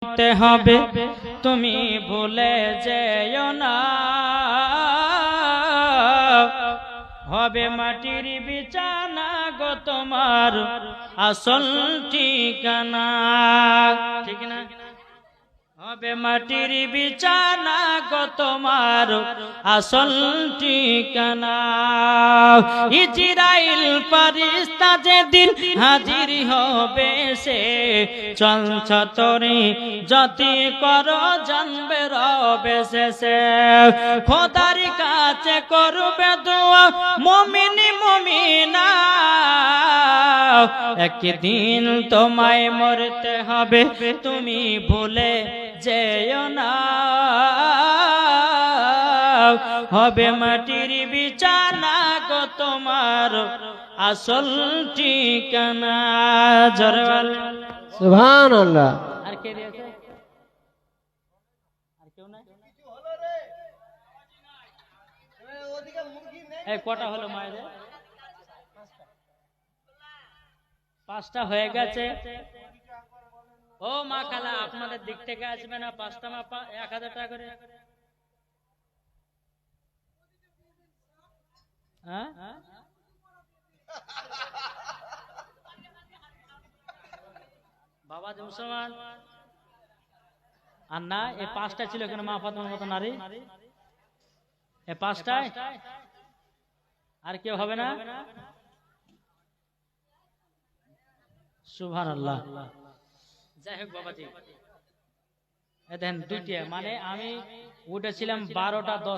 মরতে হবে তুমি ভুলে যেও না, হবে মাটির বিছানা গো তোমার আসল ঠিকানা। ঠিক না? হবে মাটির বিছানা গো তোমার আসল ঠিকানা। ইজরাইল ফেরেশতা যেদিন হাজির হবে সে চলছ তরি যতি করো জানবে রবে শেষে। খোদার কাছে করবে দোয়া মুমিন মুমিনা, একদিন তোমায় মরতে হবে তুমি ভুলে যেও না, হবে মাটির বিছানা গো তোমার আসল ঠিকানা। জোরে বলেন সুবহানাল্লাহ। আর কে দিয়েছে? আর কেউ নাই? এই কটা হলো মায়ের? 5টা হয়ে গেছে। ও মা খালা, আপনাদের দিক থেকে আসবে না? 5টা মা 1000 টাকা করে। হ্যাঁ, বাবা যে মুসলমান আর না, এই 5টা ছিল এখানে মা ফাতেমার মতো নারী, এই 5টায় আর কেউ হবে না? সুবহানাল্লাহ। যাই হোক বাবাজি, দেখেন দুইটা, মানে আমি উঠেছিলাম 12টা 10।